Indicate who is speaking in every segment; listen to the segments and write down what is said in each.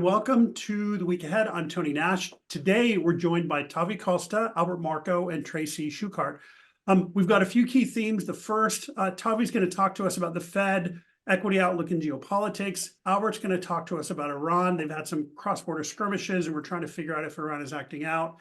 Speaker 1: welcome to the week ahead. I'm Tony Nash. Today, we're joined by Tavi Costa, Albert Marco, and Tracy Schuchart. We've got a few key themes. The first, Tavi's going to talk to us about the Fed, equity outlook and geopolitics. Albert's going to talk to us about Iran. They've had some cross-border skirmishes, and we're trying to figure out if Iran is acting out.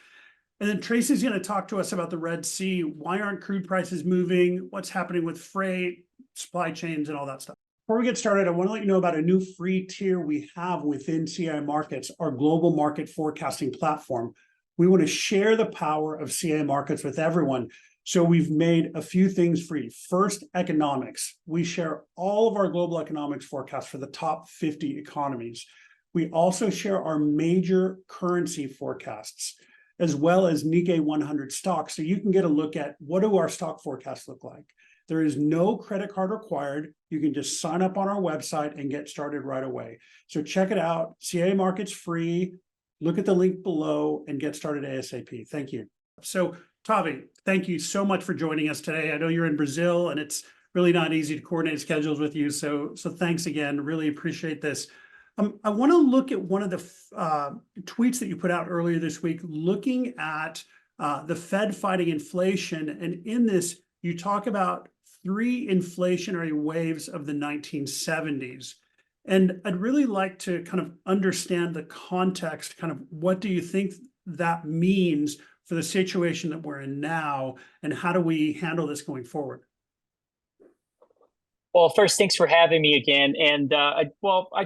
Speaker 1: And then Tracy's going to talk to us about the Red Sea. Why aren't crude prices moving? What's happening with freight, supply chains, and all that stuff. Before we get started, I want to let you know about a new free tier we have within CI Markets, our global market forecasting platform. We want to share the power of CI Markets with everyone. So we've made a few things free. First, economics. We share all of our global economics forecasts for the top 50 economies. We also share our major currency forecasts, as well as Nikkei 100 stocks. So you can get a look at what do our stock forecasts look like. There is no credit card required. You can just sign up on our website and get started right away. So check it out. CA Markets free. Look at the link below and get started ASAP. Thank you. So Tavi, thank you so much for joining us today. I know you're in Brazil and it's really not easy to coordinate schedules with you. So thanks again. Really appreciate this. I want to look at one of the tweets that you put out earlier this week, looking at the Fed fighting inflation. And in this, you talk about 3 inflationary waves of the 1970s. And I'd really like to kind of understand the context, kind of what do you think that means for the situation that we're in now, and how do we handle this going forward?
Speaker 2: Well, first, thanks for having me again. And I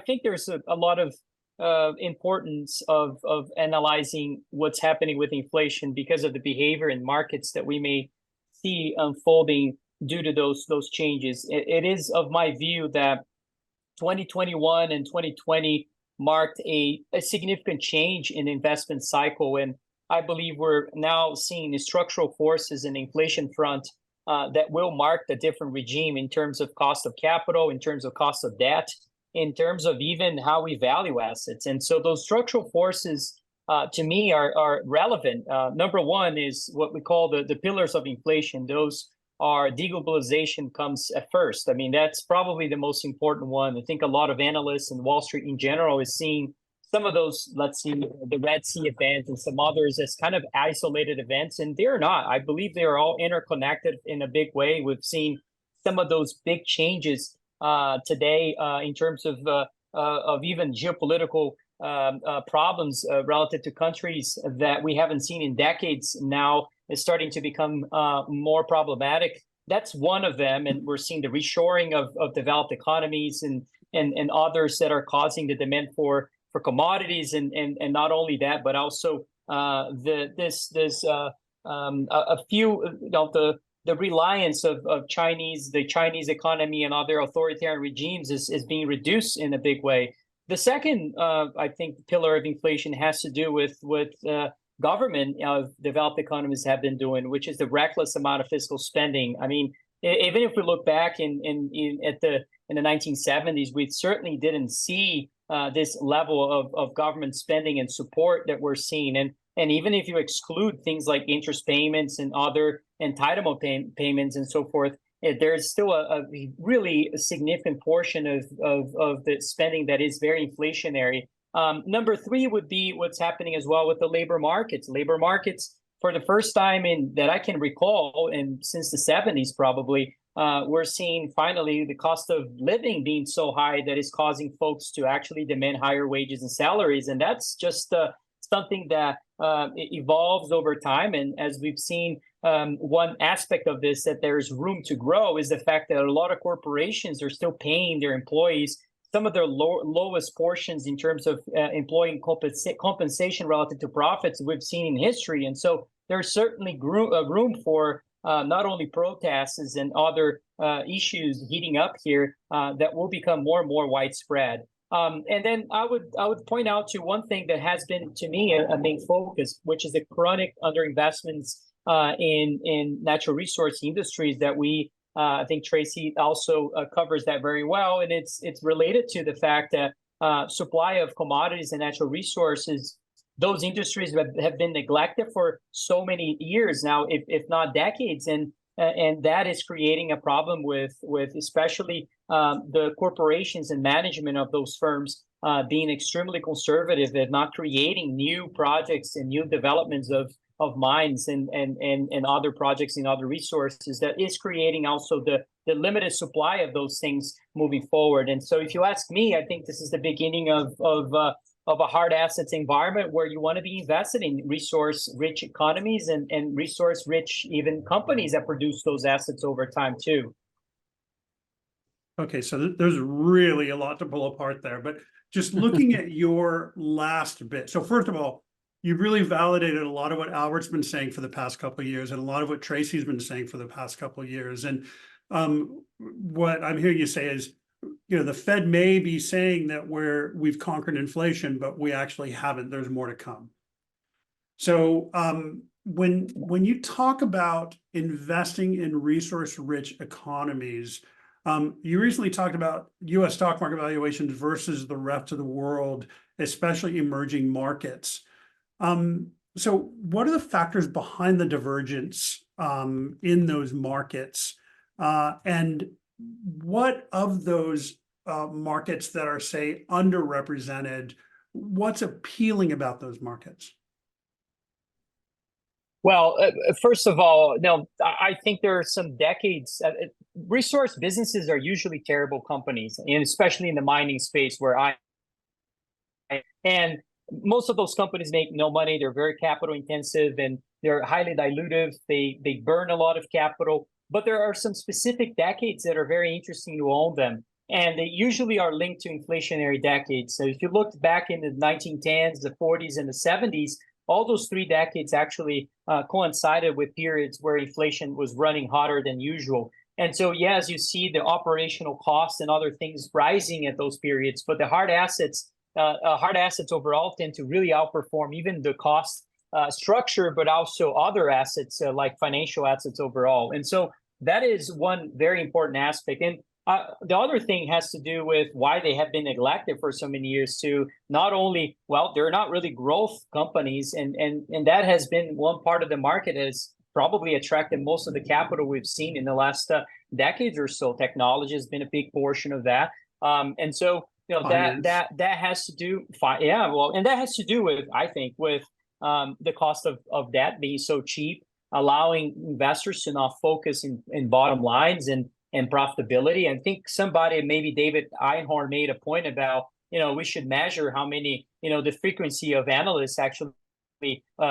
Speaker 2: think there's a lot of importance of analyzing what's happening with inflation because of the behavior in markets that we may see unfolding due to those changes. It is of my view that 2021 and 2020 marked a significant change in the investment cycle, and I believe we're now seeing the structural forces in the inflation front that will mark the different regime in terms of cost of capital, in terms of cost of debt, in terms of even how we value assets. And so those structural forces to me are relevant. Number one is what we call the pillars of inflation. Those are deglobalization comes at first. I mean, that's probably the most important one. I think a lot of analysts and Wall Street in general is seeing some of those, let's see, the Red Sea event and some others as kind of isolated events, and they're not. I believe they are all interconnected in a big way. We've seen some of those big changes today in terms of even geopolitical problems relative to countries that we haven't seen in decades now is starting to become more problematic. That's one of them, and we're seeing the reshoring of developed economies and others that are causing the demand for commodities, and not only that, but also the reliance of the Chinese economy and other authoritarian regimes is being reduced in a big way. The second, I think, pillar of inflation has to do with what government of developed economies have been doing, which is the reckless amount of fiscal spending. I mean, even if we look back in the 1970s, we certainly didn't see this level of government spending and support that we're seeing. And even if you exclude things like interest payments and other entitlement payments and so forth, there's still a really significant portion of the spending that is very inflationary. Number 3 would be what's happening as well with the labor markets. Labor markets, for the first time that I can recall, and since the 70s probably, we're seeing finally the cost of living being so high that is causing folks to actually demand higher wages and salaries. And that's just something that evolves over time. And as we've seen, one aspect of this that there's room to grow is the fact that a lot of corporations are still paying their employees some of their lowest portions in terms of employee compensation relative to profits we've seen in history. And so there's certainly room for not only protests and other issues heating up here that will become more and more widespread. And then I would point out to one thing that has been, to me, a main focus, which is the chronic underinvestments in natural resource industries that we I think Tracy also covers that very well, and it's related to the fact that supply of commodities and natural resources, those industries have been neglected for so many years now, if not decades, and that is creating a problem with especially the corporations and management of those firms being extremely conservative and not creating new projects and new developments of mines and other projects and other resources, that is creating also the limited supply of those things moving forward. And so if you ask me, I think this is the beginning of a hard assets environment where you want to be invested in resource-rich economies and resource-rich even companies that produce those assets over time too.
Speaker 1: Okay, so there's really a lot to pull apart there, but just looking at your last bit. So first of all, you've really validated a lot of what Albert's been saying for the past couple of years and a lot of what Tracy's been saying for the past couple of years. And what I'm hearing you say is, the Fed may be saying that we've conquered inflation, but we actually haven't. There's more to come. So when you talk about investing in resource-rich economies, you recently talked about U.S. stock market valuations versus the rest of the world, especially emerging markets. So what are the factors behind the divergence in those markets? And what of those markets that are, say, underrepresented, what's appealing about those markets?
Speaker 2: Well, first of all, no, I think there are some decades. Resource businesses are usually terrible companies, and especially in the mining space and most of those companies make no money. They're very capital intensive and they're highly dilutive. They burn a lot of capital, but there are some specific decades that are very interesting to own them. And they usually are linked to inflationary decades. So if you look back in the 1910s, the 40s, and the 70s, all those 3 decades actually coincided with periods where inflation was running hotter than usual. And so, as you see the operational costs and other things rising at those periods, but the hard assets overall tend to really outperform even the cost structure, but also other assets like financial assets overall. And so that is one very important aspect. And the other thing has to do with why they have been neglected for so many years to not only, well, they're not really growth companies. And that has been one part of the market has probably attracted most of the capital we've seen in the last decades or so. Technology has been a big portion of that. And so, that has to do, and that has to do with, I think, with the cost of debt being so cheap, allowing investors to not focus in bottom lines and profitability. I think somebody, maybe David Einhorn, made a point about, we should measure how many, the frequency of analysts actually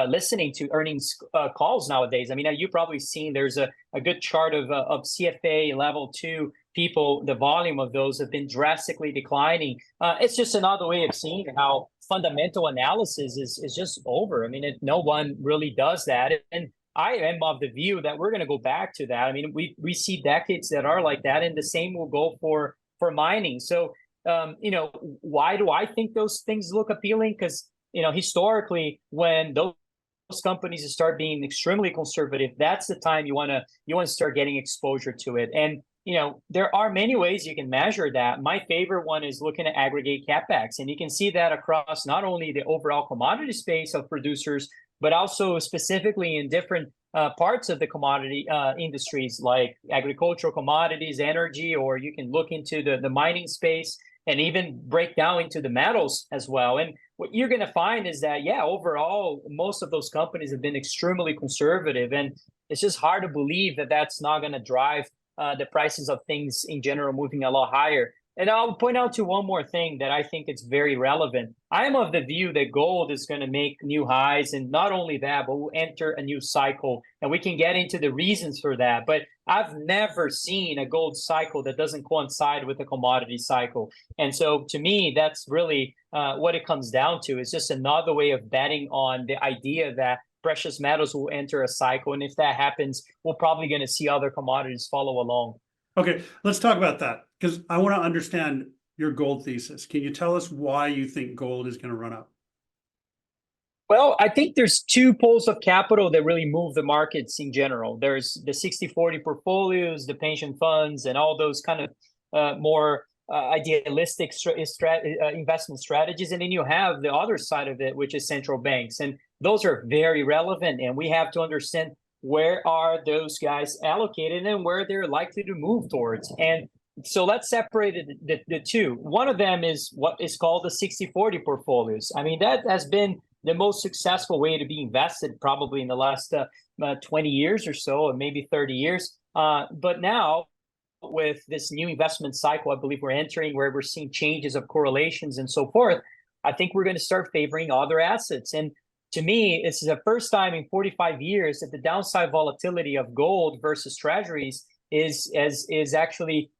Speaker 2: listening to earnings calls nowadays. I mean, you've probably seen there's a good chart of CFA level 2 people. The volume of those have been drastically declining. It's just another way of seeing how fundamental analysis is just over. I mean, no one really does that. And I am of the view that we're going to go back to that. I mean, we see decades that are like that, and the same will go for mining. So, why do I think those things look appealing? Because, historically, when those companies start being extremely conservative, that's the time you want to start getting exposure to it. And, there are many ways you can measure that. My favorite one is looking at aggregate capex, and you can see that across not only the overall commodity space of producers, but also specifically in different parts of the commodity industries like agricultural commodities, energy, or you can look into the mining space and even break down into the metals as well. And what you're going to find is that, overall, most of those companies have been extremely conservative. And it's just hard to believe that that's not going to drive the prices of things in general moving a lot higher. And I'll point out to one more thing that I think is very relevant. I am of the view that gold is going to make new highs, and not only that, but we'll enter a new cycle. And we can get into the reasons for that. But I've never seen a gold cycle that doesn't coincide with a commodity cycle. And so to me, that's really what it comes down to. It's just another way of betting on the idea that precious metals will enter a cycle. And if that happens, we're probably going to see other commodities follow along.
Speaker 1: Okay, let's talk about that, because I want to understand your gold thesis. Can you tell us why you think gold is going to run up?
Speaker 2: Well, I think there's 2 pools of capital that really move the markets in general. There's the 60-40 portfolios, the pension funds, and all those kind of more idealistic investment strategies. And then you have the other side of it, which is central banks. And those are very relevant. And we have to understand where are those guys allocated and where they're likely to move towards. And so let's separate the two. One of them is what is called the 60-40 portfolios. I mean, that has been the most successful way to be invested probably in the last 20 years or so, or maybe 30 years. But now, with this new investment cycle, I believe we're entering, where we're seeing changes of correlations and so forth, I think we're going to start favoring other assets. And to me, this is the first time in 45 years that the downside volatility of gold versus treasuries is actually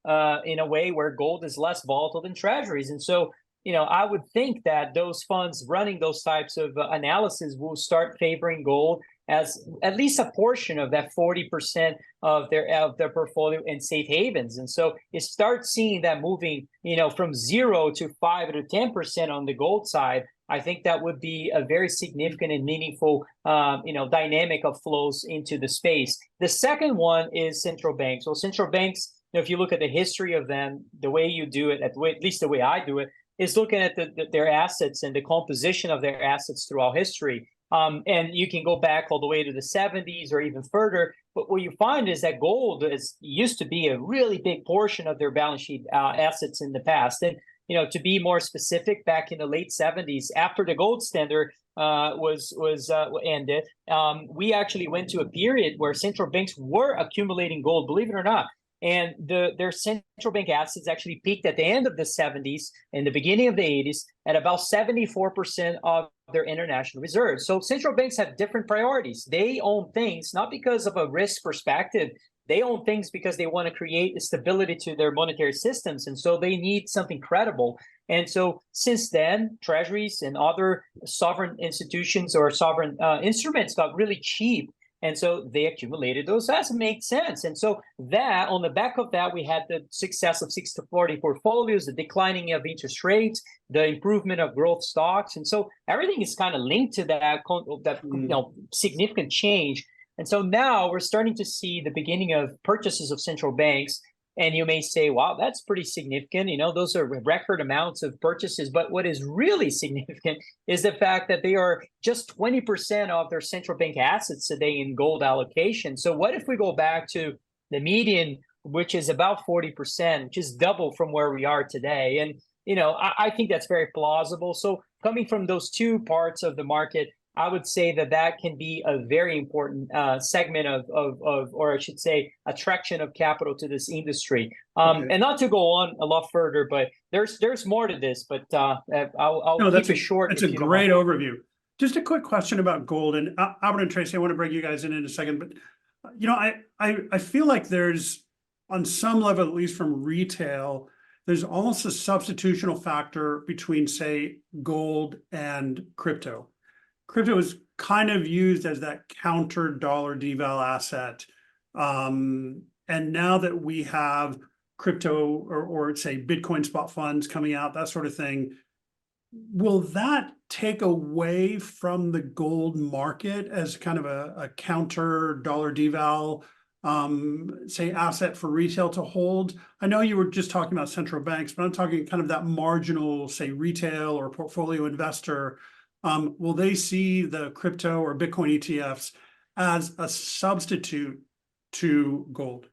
Speaker 2: in a way where gold is less volatile than treasuries. And so, I would think that those funds running those types of analysis will start favoring gold as at least a portion of that 40% of their portfolio in safe havens. And so you start seeing that moving, from 0 to 5 to 10% on the gold side. I think that would be a very significant and meaningful, dynamic of flows into the space. The second one is central banks. Well, central banks, if you look at the history of them, the way you do it, at least the way I do it, is looking at their assets and the composition of their assets throughout history. And you can go back all the way to the 70s or even further. But what you find is that gold used to be a really big portion of their balance sheet assets in the past. And to be more specific, back in the late 70s, after the gold standard was ended, we actually went to a period where central banks were accumulating gold, believe it or not. And their central bank assets actually peaked at the end of the 70s and the beginning of the 80s at about 74% of their international reserves. So central banks have different priorities. They own things not because of a risk perspective. They own things because they want to create stability to their monetary systems. And so they need something credible. And so since then, treasuries and other sovereign institutions or sovereign instruments got really cheap. And so they accumulated those assets. Makes sense. And so that, on the back of that, we had the success of 60-40 portfolios, the declining of interest rates, the improvement of growth stocks. And so everything is kind of linked to that significant change. And so now we're starting to see the beginning of purchases of central banks. And you may say, wow, that's pretty significant. Those are record amounts of purchases. But what is really significant is the fact that they are just 20% of their central bank assets today in gold allocation. So what if we go back to the median, which is about 40%, which is double from where we are today? And, I think that's very plausible. So coming from those two parts of the market, I would say that can be a very important segment of, or I should say, attraction of capital to this industry. Okay. And not to go on a lot further, but there's more to this. But I'll keep it short.
Speaker 1: That's a great overview. Just a quick question about gold, and Albert and Tracy, I want to bring you guys in a second. But I feel like there's, on some level, at least from retail, there's almost a substitutional factor between, say, gold and crypto. Crypto is kind of used as that counter dollar deval asset. And now that we have crypto or say Bitcoin spot funds coming out, that sort of thing, will that take away from the gold market as kind of a counter dollar deval, say, asset for retail to hold? I know you were just talking about central banks, but I'm talking kind of that marginal, say, retail or portfolio investor. Will they see the crypto or Bitcoin ETFs as a substitute to gold?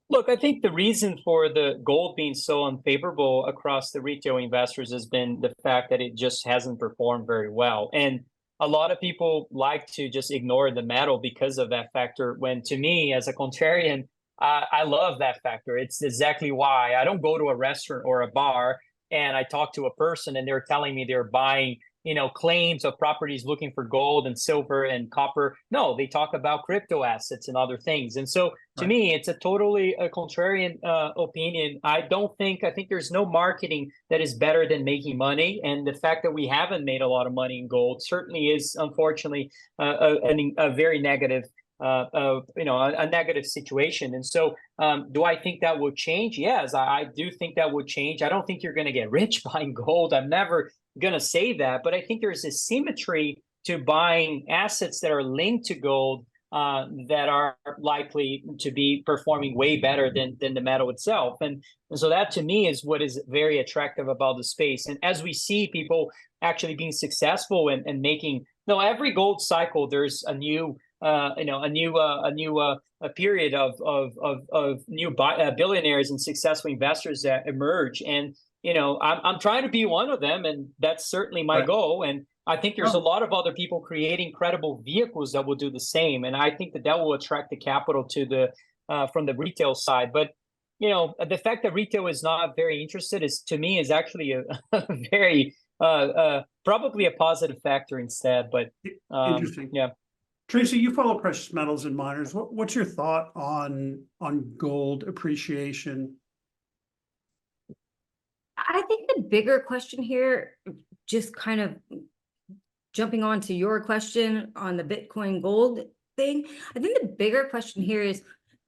Speaker 2: Look, I think the reason for the gold being so unfavorable across the retail investors has been the fact that it just hasn't performed very well. And a lot of people like to just ignore the metal because of that factor, when to me, as a contrarian, I love that factor. It's exactly why I don't go to a restaurant or a bar and I talk to a person and they're telling me they're buying claims of properties looking for gold and silver and copper. No, they talk about crypto assets and other things. And so to me, it's a totally contrarian opinion. I think there's no marketing that is better than making money. And the fact that we haven't made a lot of money in gold certainly is, unfortunately, a very negative a negative situation. And so do I think that will change? Yes, I do think that would change. I don't think you're going to get rich buying gold. I'm never going to say that. But I think there's a symmetry to buying assets that are linked to gold that are likely to be performing way better than the metal itself. And so that, to me, is what is very attractive about the space. And as we see people actually being successful and making, every gold cycle, there's a new a period of new billionaires and successful investors that emerge. And I'm trying to be one of them, and that's certainly my
Speaker 1: Right.
Speaker 2: goal. And I think there's a lot of other people creating credible vehicles that will do the same. And I think that will attract the capital to the from the retail side. But the fact that retail is not very interested to me is actually a very probably a positive factor instead. But
Speaker 1: Interesting.
Speaker 2: yeah.
Speaker 1: Tracy, you follow precious metals and miners. What's your thought on gold appreciation?
Speaker 3: I think the bigger question here, just kind of jumping on to your question on the Bitcoin gold thing, I think the bigger question here is,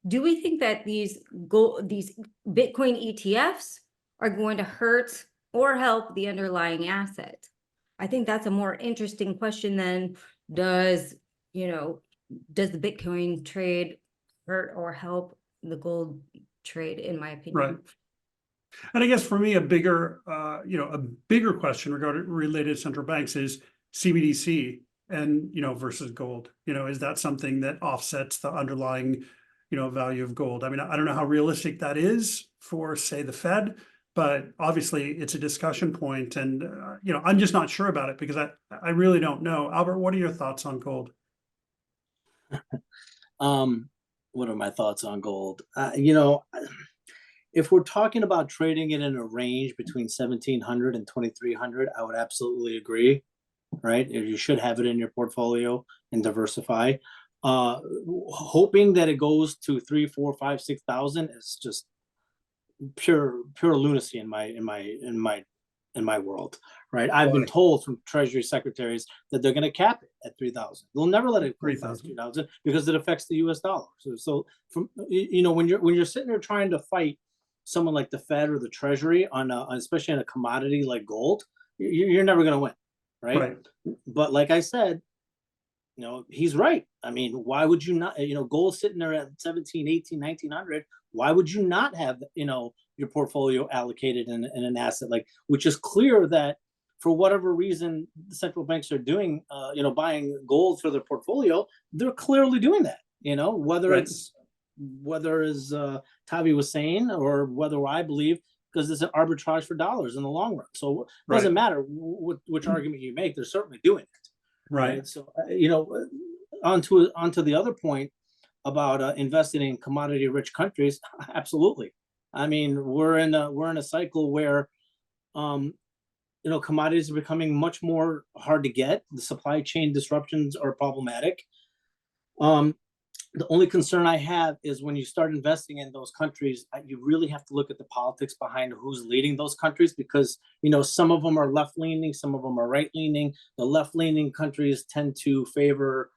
Speaker 3: do we think that these Bitcoin ETFs are going to hurt or help the underlying asset? I think that's a more interesting question than does the Bitcoin trade hurt or help the gold trade, in my opinion.
Speaker 1: Right. And I guess for me, a bigger question related to central banks is CBDC and, versus gold. Is that something that offsets the underlying, value of gold? I mean, I don't know how realistic that is for, say, the Fed, but obviously it's a discussion point. And, I'm just not sure about it because I really don't know. Albert, what are your thoughts on gold?
Speaker 4: What are my thoughts on gold? If we're talking about trading it in a range between 1,700 and 2,300, I would absolutely agree, right? You should have it in your portfolio and diversify. Hoping that it goes to 3, 4, 5, 6,000 is just pure lunacy in my world, right? I've been told from Treasury secretaries that they're going to cap it at 3,000. They'll never let it go past 3,000 because it affects the U.S. dollar. So from when you're sitting there trying to fight someone like the Fed or the Treasury on especially on a commodity like gold, you're never going to win, right? But like I said, he's right. I mean, why would you not? Gold sitting there at 17, 18, 1900. Why would you not have your portfolio allocated in an asset which is clear that for whatever reason the central banks are doing, buying gold for their portfolio, they're clearly doing that. Whether as Tavi was saying, or whether I believe, because it's an arbitrage for dollars in the long run. So it doesn't matter which argument you make, they're certainly doing it. Right. So, onto the other point about investing in commodity rich countries. Absolutely. I mean, we're in a cycle where, commodities are becoming much more hard to get. The supply chain disruptions are problematic. The only concern I have is when you start investing in those countries, you really have to look at the politics behind who's leading those countries, because, some of them are left-leaning, some of them are right-leaning. The left-leaning countries tend to favor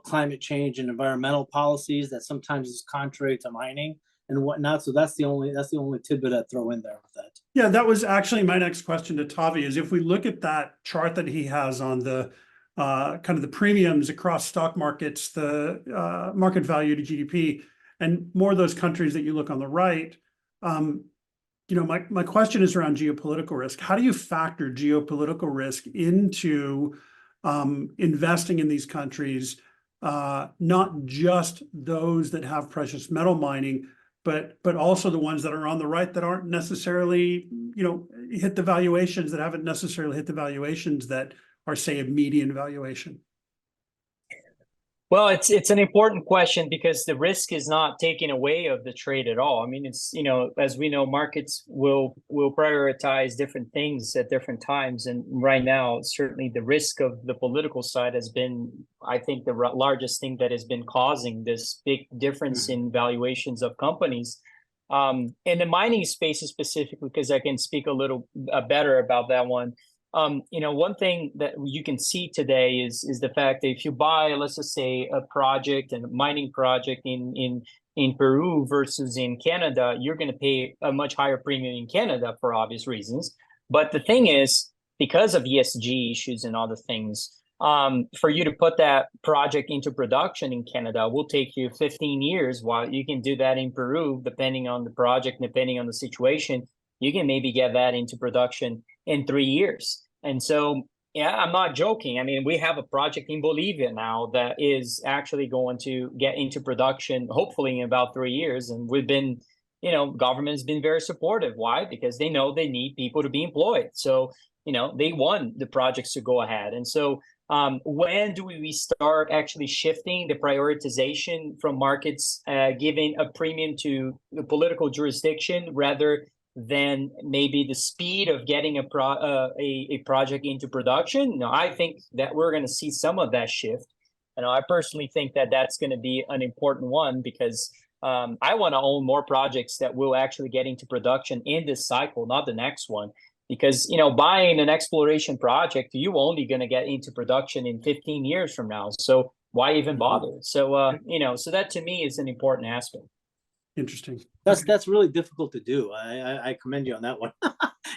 Speaker 4: climate change and environmental policies that sometimes is contrary to mining and whatnot. So that's the only tidbit I'd throw in there with that.
Speaker 1: Yeah, that was actually my next question to Tavi, is if we look at that chart that he has on the kind of the premiums across stock markets, the market value to GDP, and more of those countries that you look on the right. My question is around geopolitical risk. How do you factor geopolitical risk into investing in these countries, not just those that have precious metal mining, but also the ones that are on the right that aren't necessarily, hit the valuations, that haven't necessarily hit the valuations that are, say, a median valuation?
Speaker 2: Well, it's an important question because the risk is not taken away of the trade at all. I mean, it's, as we know, markets will prioritize different things at different times. And right now, certainly the risk of the political side has been, I think, the largest thing that has been causing this big difference in valuations of companies. In the mining space specifically, because I can speak a little better about that one. One thing that you can see today is the fact that if you buy, let's just say, a mining project in Peru versus in Canada, you're going to pay a much higher premium in Canada for obvious reasons. But the thing is, because of ESG issues and other things, for you to put that project into production in Canada will take you 15 years, while you can do that in Peru, depending on the project, depending on the situation. You can maybe get that into production in 3 years. And so Yeah, I'm not joking. I mean, we have a project in Bolivia now that is actually going to get into production, hopefully in about 3 years. And we've been, government's been very supportive. Why? Because they know they need people to be employed. So, they want the projects to go ahead. And so, when do we start actually shifting the prioritization from markets, giving a premium to the political jurisdiction rather than maybe the speed of getting a project into production? No, I think that we're going to see some of that shift. And I personally think that that's going to be an important one because I want to own more projects that will actually get into production in this cycle, not the next one. Because buying an exploration project, you only going to get into production in 15 years from now. So why even bother? So so that to me is an important aspect.
Speaker 1: Interesting.
Speaker 4: That's really difficult to do. I commend you on that one.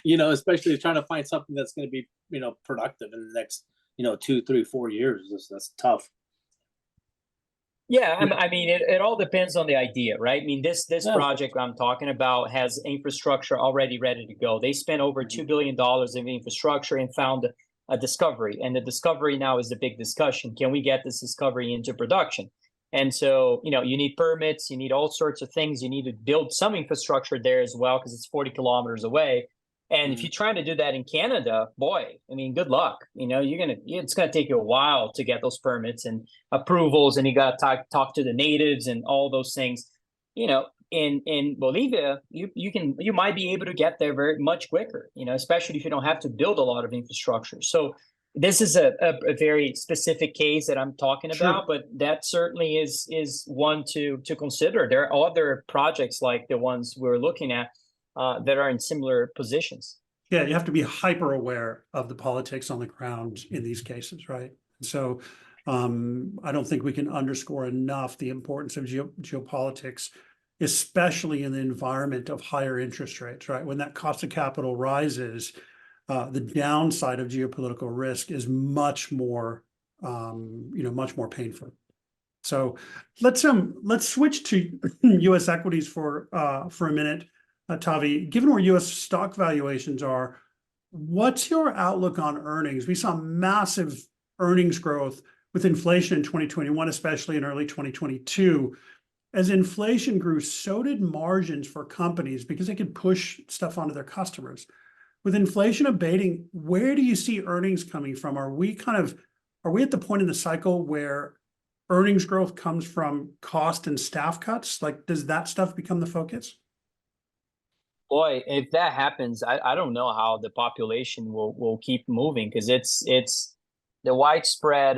Speaker 4: Especially trying to find something that's going to be productive in the next 2, 3, 4 years. That's tough.
Speaker 2: Yeah, I mean, it all depends on the idea, right? I mean, this project I'm talking about has infrastructure already ready to go. They spent over $2 billion in infrastructure and found a discovery. And the discovery now is the big discussion. Can we get this discovery into production? And so, you need permits, you need all sorts of things. You need to build some infrastructure there as well because it's 40 kilometers away. And if you're trying to do that in Canada, boy, I mean, good luck. It's gonna take you a while to get those permits and approvals, and you got to talk to the natives and all those things. In Bolivia, you might be able to get there very much quicker. Especially if you don't have to build a lot of infrastructure. So this is a very specific case that I'm talking about, but that certainly is one to consider. There are other projects like the ones we're looking at that are in similar positions.
Speaker 1: Yeah, you have to be hyper aware of the politics on the ground in these cases, right? So I don't think we can underscore enough the importance of geopolitics, especially in the environment of higher interest rates, right? When that cost of capital rises, the downside of geopolitical risk is much more painful. So let's switch to U.S. equities for a minute. Tavi, given where U.S. stock valuations are, what's your outlook on earnings? We saw massive earnings growth with inflation in 2021, especially in early 2022. As inflation grew, so did margins for companies because they could push stuff onto their customers. With inflation abating, where do you see earnings coming from? Are we at the point in the cycle where earnings growth comes from cost and staff cuts? Like, does that stuff become the focus?
Speaker 2: Boy, if that happens, I don't know how the population will keep moving because it's the widespread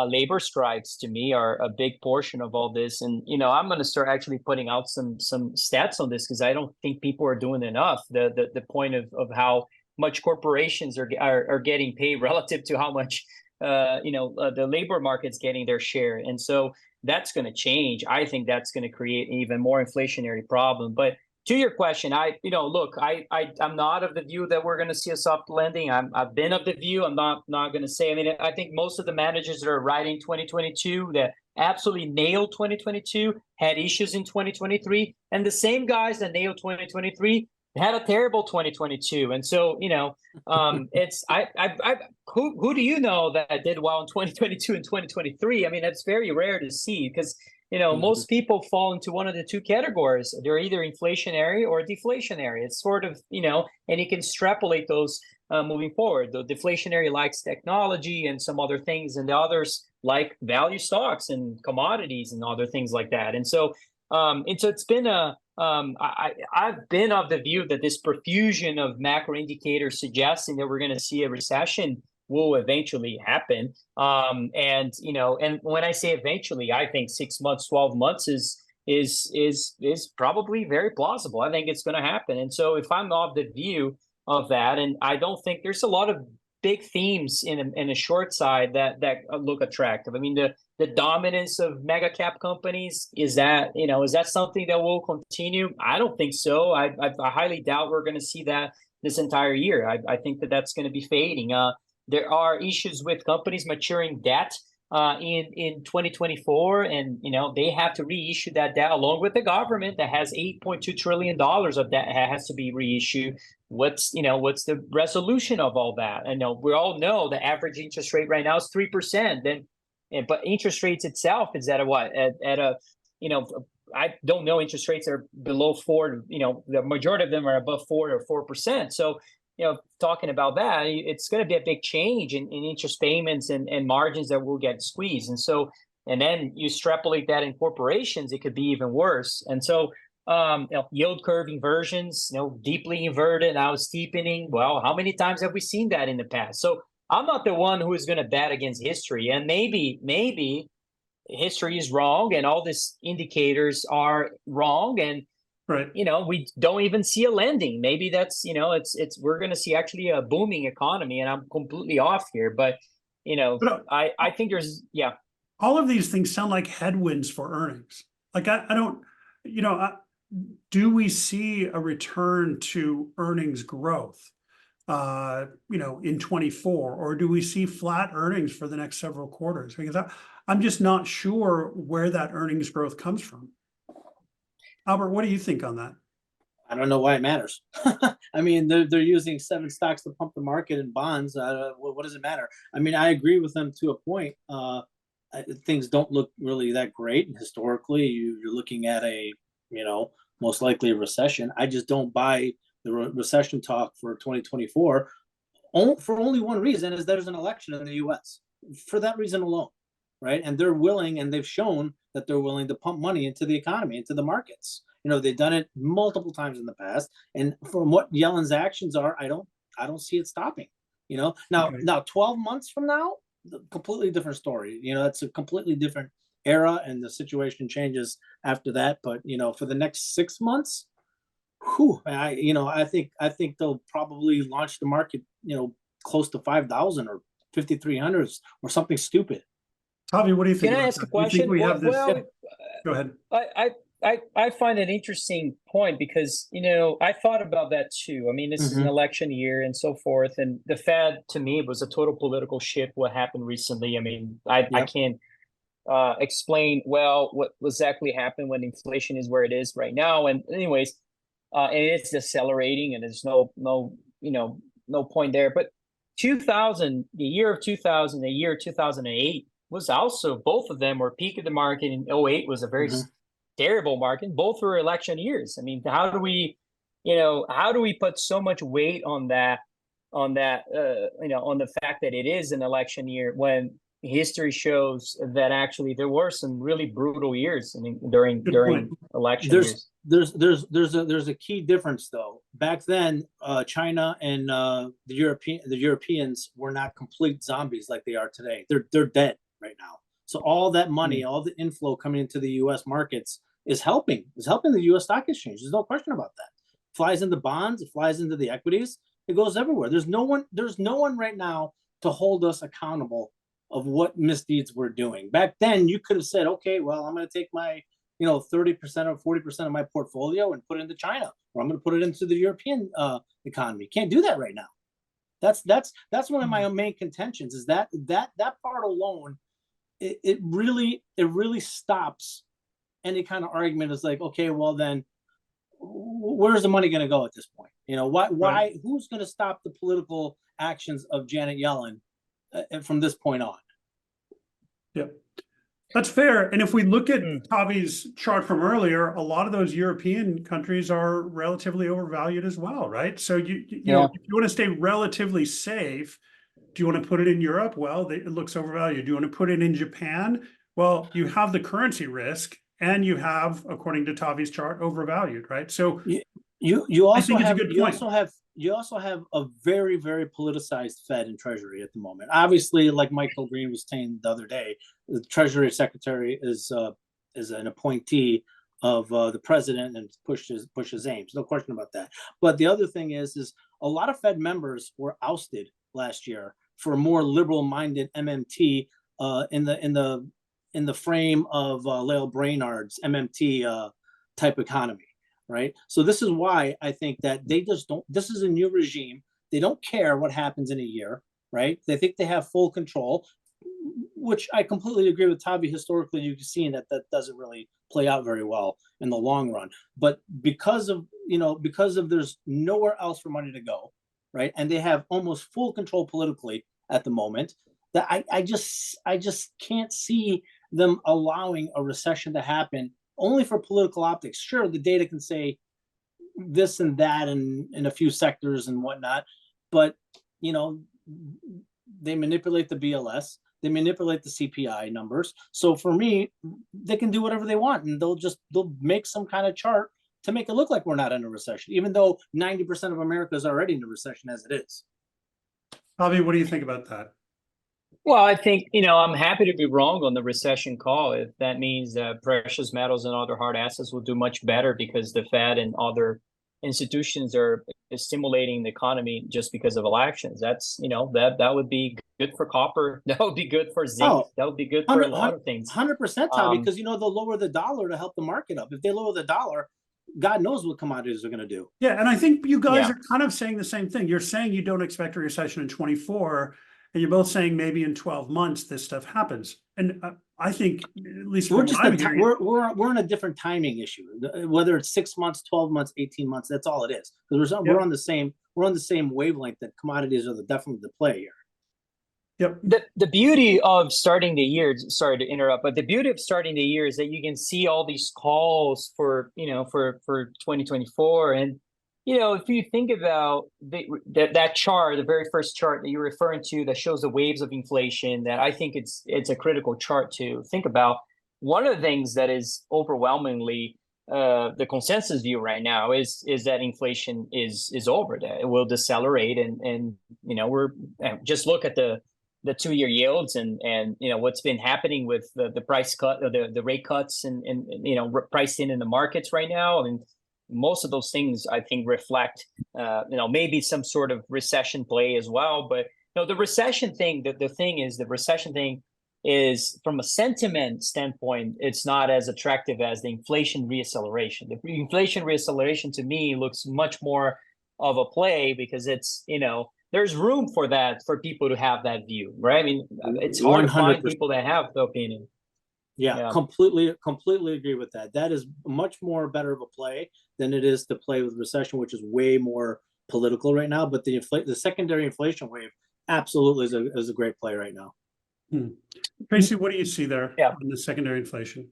Speaker 2: labor strikes to me are a big portion of all this. And I'm going to start actually putting out some stats on this because I don't think people are doing enough. The point of how much corporations are getting paid relative to how much the labor market's getting their share. And so that's going to change. I think that's going to create an even more inflationary problem. But to your question, I'm not of the view that we're going to see a soft landing. I've been of the view. I'm not going to say. I mean, I think most of the managers that are riding 2022 that absolutely nailed 2022 had issues in 2023, and the same guys that nailed 2023 had a terrible 2022. And so, it's who do you know that did well in 2022 and 2023? I mean, that's very rare to see because most people fall into one of the two categories. They're either inflationary or deflationary. It's sort of, and you can extrapolate those moving forward. The deflationary likes technology and some other things, and the others like value stocks and commodities and other things like that. And so, it's been I've been of the view that this profusion of macro indicators suggesting that we're going to see a recession will eventually happen. And when I say eventually, I think 6 months, 12 months is probably very plausible. I think it's going to happen. And so if I'm of the view of that, and I don't think there's a lot of big themes in a short side that look attractive. I mean, the dominance of mega cap companies, is that something that will continue? I don't think so. I highly doubt we're going to see that this entire year. I think that's going to be fading. There are issues with companies maturing debt in 2024, and they have to reissue that debt along with the government that has $8.2 trillion of debt has to be reissued. What's the resolution of all that? I know we all know the average interest rate right now is 3%. But interest rates itself is at a what? At a I don't know, interest rates are below 4. The majority of them are above 4 or 4%. So talking about that, it's going to be a big change in interest payments and margins that will get squeezed. And then you extrapolate that in corporations, it could be even worse. And so, yield curve inversions, deeply inverted, now steepening. Well, how many times have we seen that in the past? So I'm not the one who is going to bet against history. And maybe history is wrong and all these indicators are wrong. And
Speaker 1: Right.
Speaker 2: We don't even see a lending. Maybe that's, we're going to see actually a booming economy, and I'm completely off here. But, I think
Speaker 1: all of these things sound like headwinds for earnings. Like I don't, do we see a return to earnings growth, in 24, or do we see flat earnings for the next several quarters? Because I'm just not sure where that earnings growth comes from. Albert, what do you think on that?
Speaker 4: I don't know why it matters. I mean, they're using 7 stocks to pump the market in bonds. What does it matter? I mean, I agree with them to a point. Things don't look really that great. And historically, you're looking at a, most likely a recession. I just don't buy the recession talk for 2024 for only one reason, is there's an election in the U.S. For that reason alone, right? And they're willing, and they've shown that they're willing to pump money into the economy, into the markets. They've done it multiple times in the past, and from what Yellen's actions are, I don't see it stopping. Now 12 months from now, completely different story. It's a completely different era, and the situation changes after that. But for the next 6 months, I think they'll probably launch the market, close to 5,000 or 5,300 or something stupid.
Speaker 1: Tavi, what do you think?
Speaker 2: Can I ask a question?
Speaker 1: Go ahead.
Speaker 2: I find an interesting point because, I thought about that too. I mean, this is an election year and so forth. And the Fed, to me, was a total political shift, what happened recently. I mean, I can't explain well what exactly happened when inflation is where it is right now. And anyways, and it's decelerating, and there's no point there. But the year of 2000, the year 2008 was also, both of them were peak of the market. In 08 was a very terrible market. Both were election years. I mean, how do we put so much weight on that, on the fact that it is an election year when history shows that actually there were some really brutal years. I mean, during election years.
Speaker 4: There's a key difference though. Back then, China and the Europeans were not complete zombies like they are today. They're dead right now. So all that money, all the inflow coming into the U.S. markets is helping the U.S. stock exchange. There's no question about that. Flies into bonds, it flies into the equities. It goes everywhere. There's no one right now to hold us accountable of what misdeeds we're doing. Back then, you could have said, okay, well, I'm going to take my 30% or 40% of my portfolio and put it into China, or I'm going to put it into the European economy. Can't do that right now. That's one of my main contentions, is that part alone, it really stops any kind of argument. Is like, okay, well then, where's the money going to go at this point? Why? Who's going to stop the political actions of Janet Yellen from this point on?
Speaker 1: Yeah, that's fair. And if we look at Tavi's chart from earlier, a lot of those European countries are relatively overvalued as well, right? So if you want to stay relatively safe, do you want to put it in Europe? Well, it looks overvalued. Do you want to put it in Japan? Well, you have the currency risk, and you have, according to Tavi's chart, overvalued, right? So
Speaker 4: you also have a very, very politicized Fed and Treasury at the moment. Obviously, like Michael Green was saying the other day, the Treasury Secretary is an appointee of the president and pushes aims. No question about that. But the other thing is a lot of Fed members were ousted last year for more liberal-minded MMT in the frame of Lael Brainard's MMT type economy. Right. So this is why I think that they just don't. This is a new regime. They don't care what happens in a year. Right. They think they have full control. which I completely agree with Tavi. Historically, you've seen that doesn't really play out very well in the long run. But because of there's nowhere else for money to go, right? And they have almost full control politically at the moment. That I just can't see them allowing a recession to happen only for political optics. Sure, the data can say this and that in a few sectors and whatnot, but they manipulate the BLS, they manipulate the CPI numbers. So for me, they can do whatever they want, and they'll make some kind of chart to make it look like we're not in a recession, even though 90% of America is already in a recession as it is.
Speaker 1: Tavi, what do you think about that?
Speaker 2: Well, I think, I'm happy to be wrong on the recession call if that means that precious metals and other hard assets will do much better because the Fed and other institutions are stimulating the economy just because of elections. That's, that would be good for copper. That would be good for zinc. That would be good for a lot of things.
Speaker 4: 100%, Tavi, because, they'll lower the dollar to help the market up. If they lower the dollar, God knows what commodities are going to do.
Speaker 1: Yeah, and I think you guys are kind of saying the same thing. You're saying you don't expect a recession in 24, and you're both saying maybe in 12 months this stuff happens. And I think, at least
Speaker 4: we're in a different timing issue. Whether it's 6 months, 12 months, 18 months, that's all it is. Because we're on the same wavelength that commodities are definitely the play here.
Speaker 2: Yep. The beauty of starting the year, sorry to interrupt, but the beauty of starting the year is that you can see all these calls for 2024. And, if you think about that chart, the very first chart that you're referring to that shows the waves of inflation, that I think it's a critical chart to think about. One of the things that is overwhelmingly the consensus view right now is that inflation is over, that it will decelerate. And we're just look at the 2-year yields and what's been happening with the price cut, the rate cuts and priced in the markets right now. I mean, most of those things I think reflect maybe some sort of recession play as well. But the recession thing, the thing is the recession thing is from a sentiment standpoint, it's not as attractive as the inflation reacceleration. The inflation reacceleration to me looks much more of a play because it's there's room for that, for people to have that view, right? I mean, it's hard 100%. To find people that have the opinion.
Speaker 4: Yeah, completely agree with that. That is much more better of a play than it is to play with recession, which is way more political right now. But the secondary inflation wave absolutely is a great play right now.
Speaker 1: Tracy, what do you see there in the secondary inflation?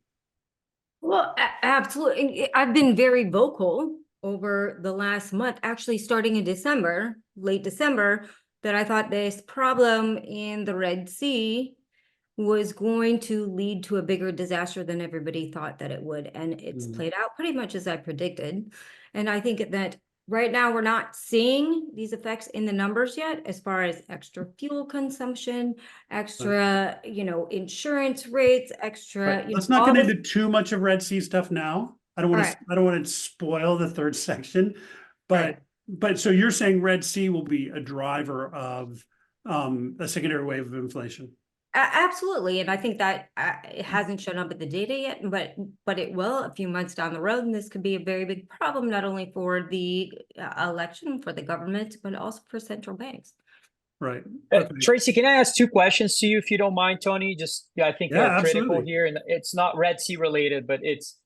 Speaker 3: Well, absolutely. I've been very vocal over the last month, actually starting in December, late December, that I thought this problem in the Red Sea was going to lead to a bigger disaster than everybody thought that it would. And it's played out pretty much as I predicted. And I think that right now we're not seeing these effects in the numbers yet, as far as extra fuel consumption, extra, insurance rates, extra.
Speaker 1: Let's not get into too much of Red Sea stuff now. I don't want to spoil the third section, but so you're saying Red Sea will be a driver of a secondary wave of inflation?
Speaker 3: Absolutely, and I think that it hasn't shown up at the data yet, but it will a few months down the road, and this could be a very big problem not only for the election, for the government, but also for central banks.
Speaker 1: Right.
Speaker 2: Tracy, can I ask 2 questions to you, if you don't mind, Tony? Just I think they're critical here, and it's not Red Sea related, but it's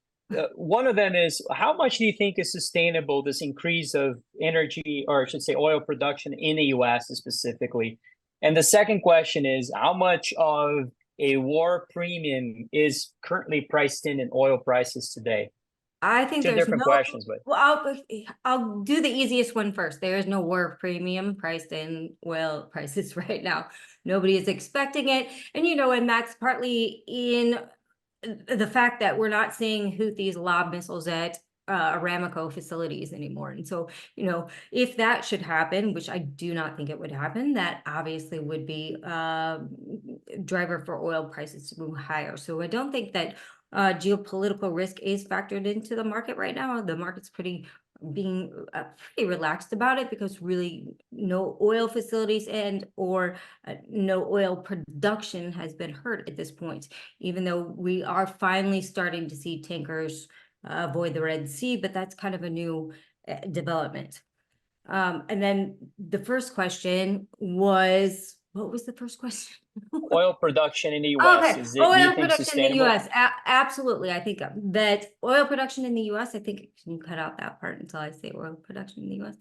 Speaker 2: one of them is, how much do you think is sustainable, this increase of energy, or I should say oil production in the U.S. specifically? And the second question is, how much of a war premium is currently priced in oil prices today?
Speaker 3: I think
Speaker 2: Two different questions, but
Speaker 3: I'll do the easiest one first. There is no war premium priced in oil prices right now. Nobody is expecting it, and that's partly in the fact that we're not seeing Houthis lob missiles at Aramco facilities anymore. And so, if that should happen, which I do not think it would happen, that obviously would be a driver for oil prices to move higher. So I don't think that geopolitical risk is factored into the market right now. The market's pretty relaxed about it, because really no oil facilities or no oil production has been hurt at this point, even though we are finally starting to see tankers avoid the Red Sea, but that's kind of a new development. And then the first question was What was the first question?
Speaker 2: Oil production in the U.S.
Speaker 3: Okay,
Speaker 2: Is it, do you
Speaker 3: oil
Speaker 2: think,
Speaker 3: production in the
Speaker 2: sustainable?
Speaker 3: US, absolutely. I think that oil production in the US, I think, can you cut out that part until I say oil production in the US?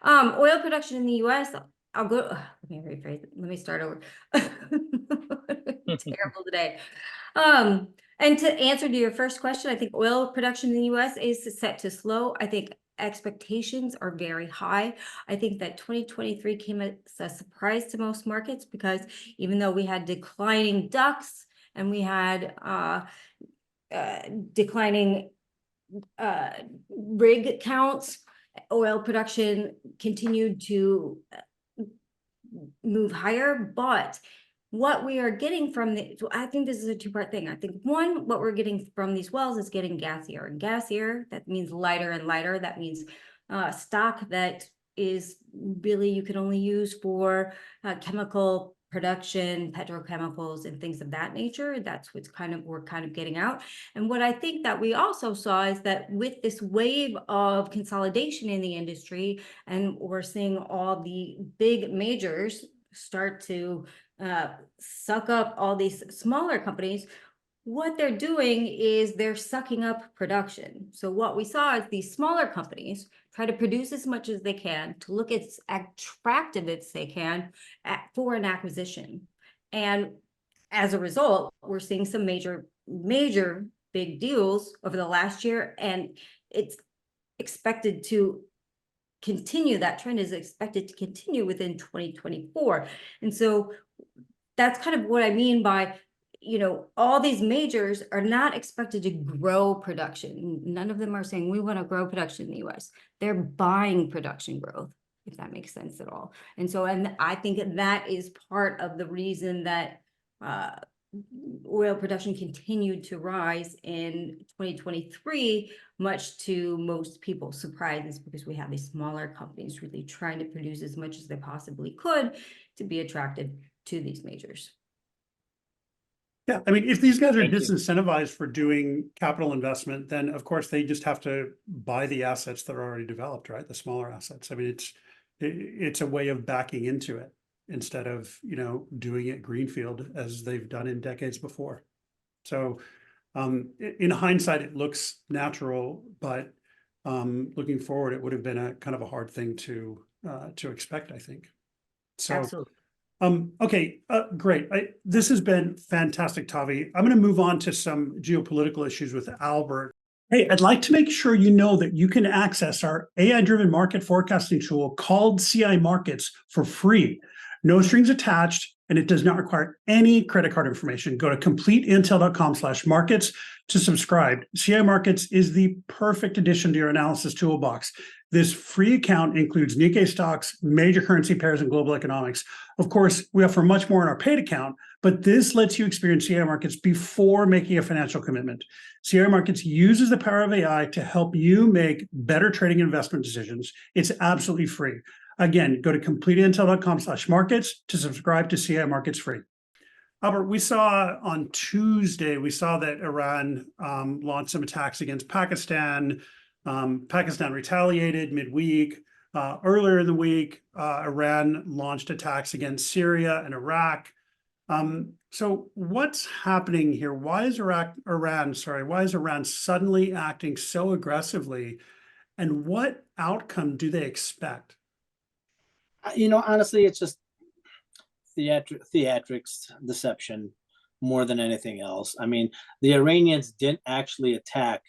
Speaker 3: Oil production in the US, I'll go, let me rephrase it. Let me start over. Terrible today. And to answer to your first question, I think oil production in the US is set to slow. I think expectations are very high. I think that 2023 came as a surprise to most markets because even though we had declining ducks and we had declining rig counts, oil production continued to move higher. But what we are getting from I think this is a two-part thing. I think one, what we're getting from these wells is getting gassier and gassier. That means lighter and lighter. That means stock that is really, you can only use for chemical production, petrochemicals and things of that nature. That's what's we're kind of getting out. And what I think that we also saw is that with this wave of consolidation in the industry, and we're seeing all the big majors start to suck up all these smaller companies, what they're doing is they're sucking up production. So what we saw is these smaller companies try to produce as much as they can to look as attractive as they can for an acquisition. And as a result, we're seeing some major big deals over the last year, and it's expected to continue. That trend is expected to continue within 2024. And so that's kind of what I mean by, all these majors are not expected to grow production. None of them are saying we want to grow production in the US. They're buying production growth, if that makes sense at all. And so, and I think that is part of the reason that oil production continued to rise in 2023, much to most people's surprises, because we have these smaller companies really trying to produce as much as they possibly could to be attractive to these majors.
Speaker 1: Yeah, I mean, if these guys are
Speaker 2: Thank you.
Speaker 1: disincentivized for doing capital investment, then of course they just have to buy the assets that are already developed, right? The smaller assets. I mean, it's a way of backing into it instead of, doing it greenfield as they've done in decades before. So in hindsight, it looks natural, but looking forward, it would have been a kind of a hard thing to expect, I think. So.
Speaker 3: Absolutely.
Speaker 1: Okay, great. This has been fantastic, Tavi. I'm going to move on to some geopolitical issues with Albert. Hey, I'd like to make sure you know that you can access our AI-driven market forecasting tool called CI Markets for free. No strings attached, and it does not require any credit card information. Go to completeintel.com/markets to subscribe. CI Markets is the perfect addition to your analysis toolbox. This free account includes Nikkei stocks, major currency pairs, and global economics. Of course, we offer much more in our paid account, but this lets you experience CI Markets before making a financial commitment. CI Markets uses the power of AI to help you make better trading and investment decisions. It's absolutely free. Again, go to completeintel.com/markets to subscribe to CI Markets free. Albert, we saw on Tuesday, that Iran launched some attacks against Pakistan. Pakistan retaliated midweek. Earlier in the week, Iran launched attacks against Syria and Iraq. So what's happening here? Why is Iran suddenly acting so aggressively? And what outcome do they expect?
Speaker 4: Honestly, it's just theatrics, deception, more than anything else. I mean, the Iranians didn't actually attack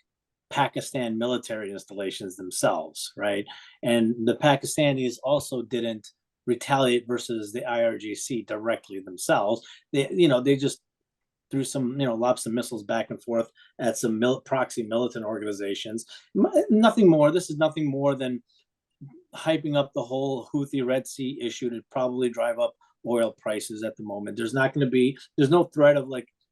Speaker 4: Pakistan military installations themselves, right? And the Pakistanis also didn't retaliate versus the IRGC directly themselves. They just threw some, lobbed some missiles back and forth at some proxy militant organizations. Nothing more. This is nothing more than hyping up the whole Houthi Red Sea issue to probably drive up oil prices at the moment. There's no threat of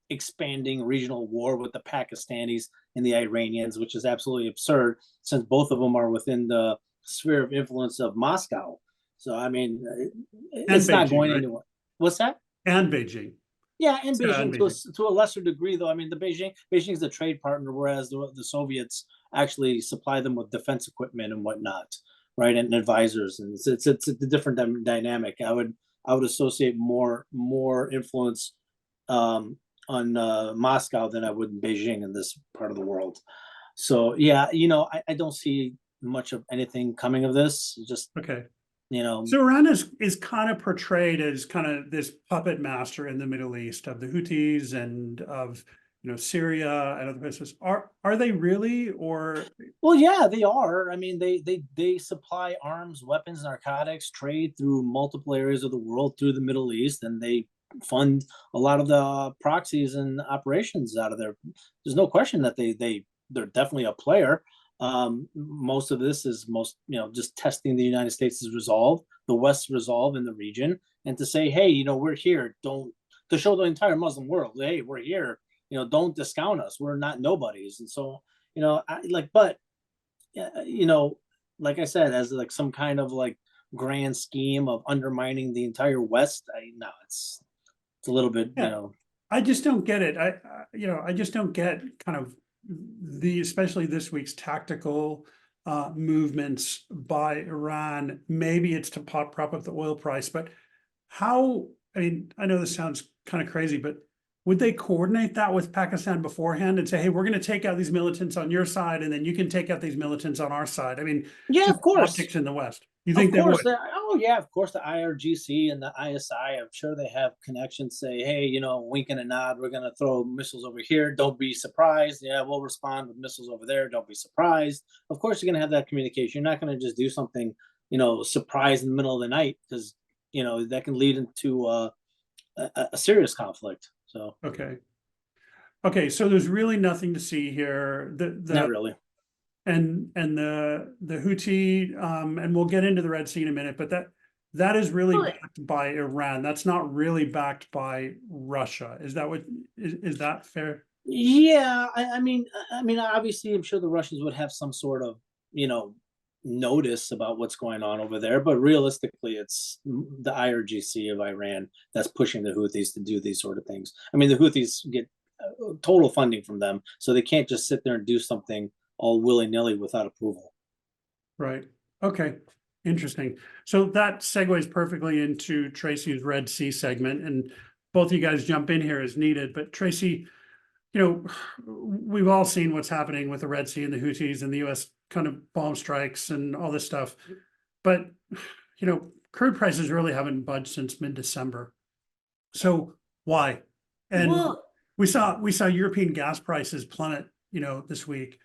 Speaker 4: expanding regional war with the Pakistanis and the Iranians, which is absolutely absurd since both of them are within the sphere of influence of Moscow. So, I mean, it's
Speaker 1: Beijing,
Speaker 4: not going
Speaker 1: right?
Speaker 4: anywhere. What's that?
Speaker 1: And Beijing.
Speaker 4: Yeah, and Beijing,
Speaker 1: Beijing.
Speaker 4: to a lesser degree, though. I mean, Beijing's a trade partner, whereas the Soviets actually supply them with defense equipment and whatnot, right? And advisors, and it's a different dynamic. I would I would associate more influence on Moscow than I would in Beijing in this part of the world. So yeah, I don't see much of anything coming of this. Just
Speaker 1: Okay.
Speaker 4: you know,
Speaker 1: So Iran is kind of portrayed as kind of this puppet master in the Middle East of the Houthis and of Syria and other places. Are they really, or
Speaker 4: well, yeah, they are. I mean, they supply arms, weapons, narcotics, trade through multiple areas of the world through the Middle East, and they fund a lot of the proxies and operations out of there. There's no question that they're definitely a player. Most of this is just testing the United States' resolve, the West's resolve in the region, and to say, hey, we're here. To show the entire Muslim world, hey, we're here. Don't discount us. We're not nobodies. And so, but like I said, as like some kind of like grand scheme of undermining the entire West, it's a little bit,
Speaker 1: Yeah. I just don't get it. I just don't get kind of especially this week's tactical movements by Iran. Maybe it's to prop up the oil price, but how? I mean, I know this sounds kind of crazy, but would they coordinate that with Pakistan beforehand and say, hey, we're going to take out these militants on your side, and then you can take out these militants on our side? I mean,
Speaker 4: yeah,
Speaker 1: just
Speaker 4: of course.
Speaker 1: optics in the West. You think they
Speaker 4: course,
Speaker 1: would?
Speaker 4: oh yeah, of course. The IRGC and the ISI, I'm sure they have connections. Say, hey, wink and a nod. We're going to throw missiles over here. Don't be surprised. Yeah, we'll respond with missiles over there. Don't be surprised. Of course, you're going to have that communication. You're not going to just do something, surprise in the middle of the night, because that can lead into a serious conflict. So
Speaker 1: okay. So there's really nothing to see here.
Speaker 4: Not really.
Speaker 1: And the Houthi, and we'll get into the Red Sea in a minute, but that is really backed by Iran. That's not really backed by Russia. Is that fair?
Speaker 4: Yeah, I mean, obviously, I'm sure the Russians would have some sort of, notice about what's going on over there, but realistically, it's the IRGC of Iran that's pushing the Houthis to do these sort of things. I mean, the Houthis get total funding from them, so they can't just sit there and do something all willy-nilly without approval.
Speaker 1: Right. Okay. Interesting. So that segues perfectly into Tracy's Red Sea segment, and both of you guys jump in here as needed. But Tracy, we've all seen what's happening with the Red Sea and the Houthis and the U.S. kind of bomb strikes and all this stuff. But, crude prices really haven't budged since mid-December. So why? And we saw European gas prices plummet, this week.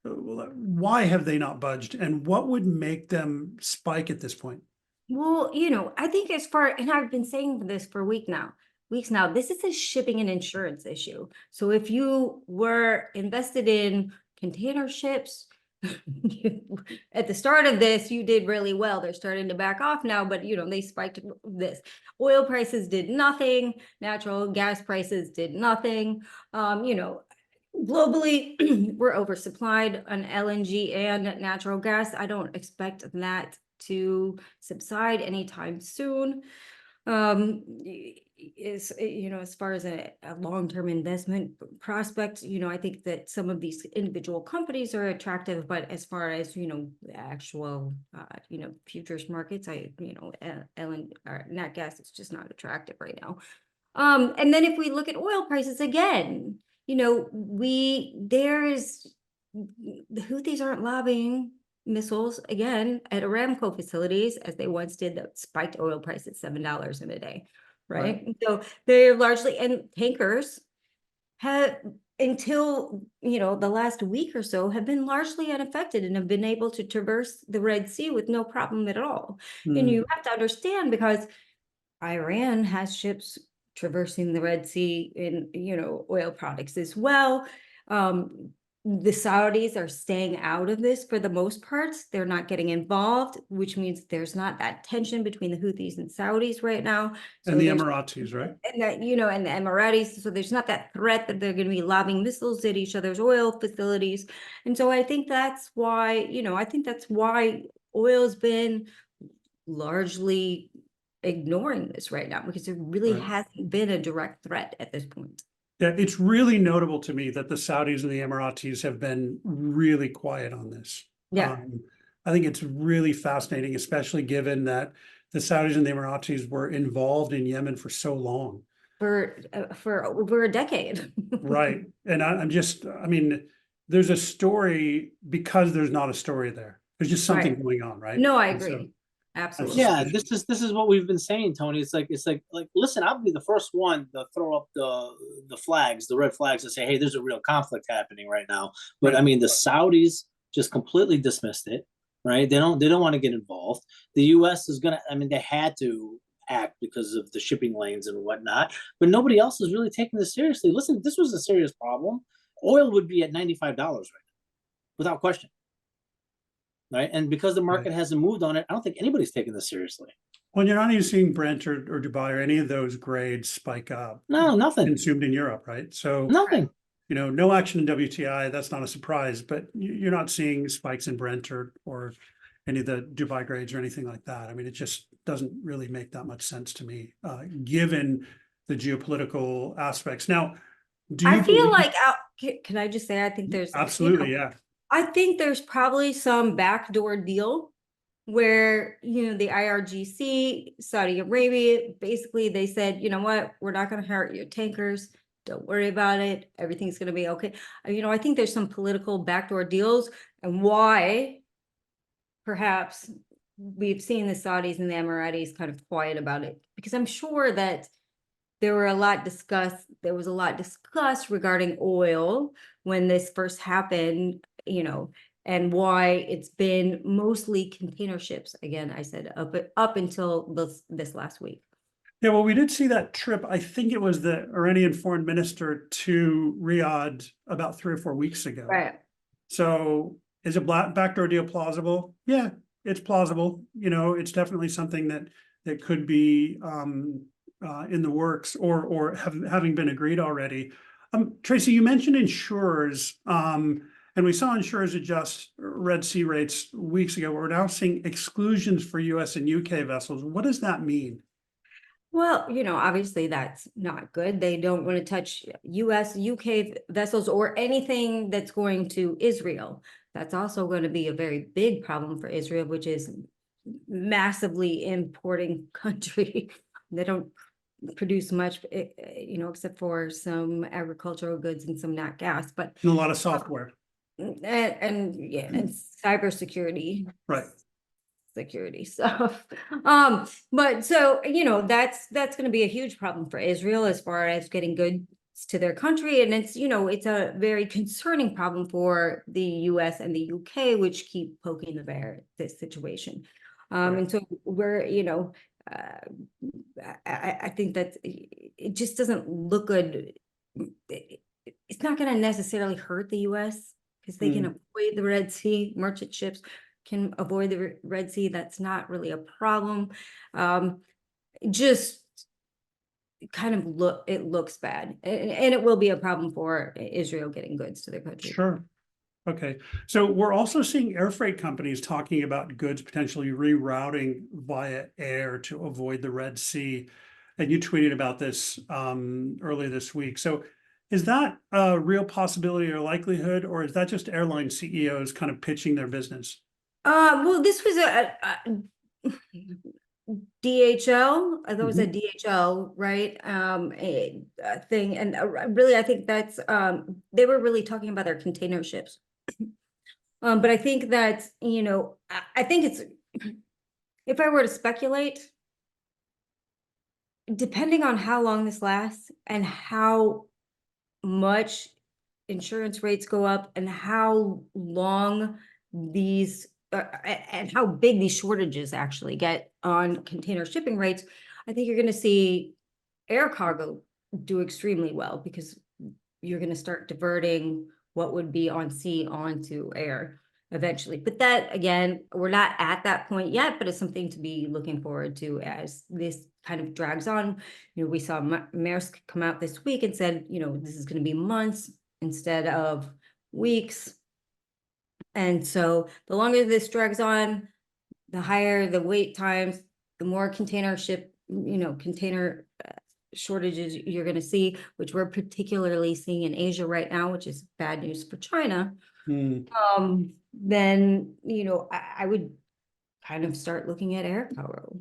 Speaker 1: Why have they not budged, and what would make them spike at this point?
Speaker 3: Well, I think and I've been saying this for weeks now, this is a shipping and insurance issue. So if you were invested in container ships, at the start of this, you did really well. They're starting to back off now, but they spiked this. Oil prices did nothing. Natural gas prices did nothing. Globally, we're oversupplied on LNG and natural gas. I don't expect that to subside anytime soon. As far as a long-term investment prospect, I think that some of these individual companies are attractive, but as far as the actual futures markets, nat gas is just not attractive right now. And then if we look at oil prices again, the Houthis aren't lobbing missiles again at Aramco facilities as they once did that spiked oil price at $7 in a day, right? So they're largely, and tankers have, until the last week or so, have been largely unaffected and have been able to traverse the Red Sea with no problem at all. And you have to understand, because Iran has ships traversing the Red Sea in oil products as well. The Saudis are staying out of this for the most part. They're not getting involved, which means there's not that tension between the Houthis and Saudis right now.
Speaker 1: And the Emiratis, right?
Speaker 3: And that, and the Emiratis. So there's not that threat that they're going to be lobbing missiles at each other's oil facilities. And so I think that's why, oil's been largely ignoring this right now, because there really hasn't been a direct threat at this point.
Speaker 1: Yeah, it's really notable to me that the Saudis and the Emiratis have been really quiet on this.
Speaker 3: Yeah.
Speaker 1: I think it's really fascinating, especially given that the Saudis and the Emiratis were involved in Yemen for so long.
Speaker 3: For over a decade.
Speaker 1: Right. And I'm just, I mean, there's a story because there's not a story there. There's just something
Speaker 3: Right.
Speaker 1: going on, right?
Speaker 3: No, I
Speaker 1: And so-
Speaker 3: agree. Absolutely.
Speaker 4: Yeah, this is what we've been saying, Tony. It's like listen, I'll be the first one to throw up the flags, the red flags, and say, hey, there's a real conflict happening right now. But
Speaker 1: Right.
Speaker 4: I mean, the Saudis just completely dismissed it, right? They don't want to get involved. The U.S. is gonna, I mean, they had to act because of the shipping lanes and whatnot, but nobody else is really taking this seriously. Listen, if this was a serious problem, oil would be at $95 right now, without question. Right. And because the market hasn't moved on it, I don't think anybody's taking this seriously.
Speaker 1: Well, you're not even seeing Brent or Dubai or any of those grades spike up.
Speaker 4: No, nothing.
Speaker 1: Consumed in Europe, right? So,
Speaker 4: Nothing.
Speaker 1: you know, no action in WTI, that's not a surprise, but you're not seeing spikes in Brent or any of the Dubai grades or anything like that. I mean, it just doesn't really make that much sense to me, given the geopolitical aspects. Now, do you
Speaker 3: I feel
Speaker 1: believe-
Speaker 3: like, can I just say, I think there's.
Speaker 1: Absolutely, yeah.
Speaker 3: I think there's probably some backdoor deal where, the IRGC, Saudi Arabia, basically they said, you know what, we're not going to hurt your tankers. Don't worry about it. Everything's going to be okay. I think there's some political backdoor deals, and why perhaps we've seen the Saudis and the Emiratis kind of quiet about it, because I'm sure that there was a lot discussed regarding oil when this first happened, and why it's been mostly container ships. Again, I said up until this last week.
Speaker 1: Yeah, well, we did see that trip. I think it was the Iranian foreign minister to Riyadh about 3 or 4 weeks ago.
Speaker 3: Right.
Speaker 1: So is a backdoor deal plausible? Yeah, it's plausible. It's definitely something that could be in the works or having been agreed already. Tracy, you mentioned insurers, and we saw insurers adjust Red Sea rates weeks ago. We're now seeing exclusions for US and UK vessels. What does that mean?
Speaker 3: Well, obviously that's not good. They don't want to touch US, UK vessels or anything that's going to Israel. That's also going to be a very big problem for Israel, which is massively importing country. They don't produce much, except for some agricultural goods and some nat gas, but
Speaker 1: And a lot of software.
Speaker 3: and cybersecurity.
Speaker 1: Right.
Speaker 3: Security stuff. But so, that's going to be a huge problem for Israel as far as getting goods to their country. And it's, it's a very concerning problem for the US and the UK, which keep poking the bear at this situation.
Speaker 1: Right.
Speaker 3: And so we're, I think that it just doesn't look good. It's not going to necessarily hurt the US because they can avoid the Red Sea. Merchant ships can avoid the Red Sea. That's not really a problem. Just kind of looks bad, and it will be a problem for Israel getting goods to their country.
Speaker 1: Sure. Okay. So we're also seeing air freight companies talking about goods potentially rerouting via air to avoid the Red Sea. And you tweeted about this earlier this week. So is that a real possibility or likelihood, or is that just airline CEOs kind of pitching their business?
Speaker 3: Well, this was a DHL. That was a DHL, right? A thing, and really, I think that's they were really talking about their container ships. But I think that I think it's, if I were to speculate, depending on how long this lasts and how much insurance rates go up and how long these and how big these shortages actually get on container shipping rates, I think you're going to see air cargo do extremely well, because you're going to start diverting what would be on sea onto air eventually. But that, again, we're not at that point yet, but it's something to be looking forward to as this kind of drags on. We saw Maersk come out this week and said, this is going to be months instead of weeks. And so the longer this drags on, the higher the wait times, the more container shortages you're going to see, which we're particularly seeing in Asia right now, which is bad news for China. Then, I would kind of start looking at air cargo.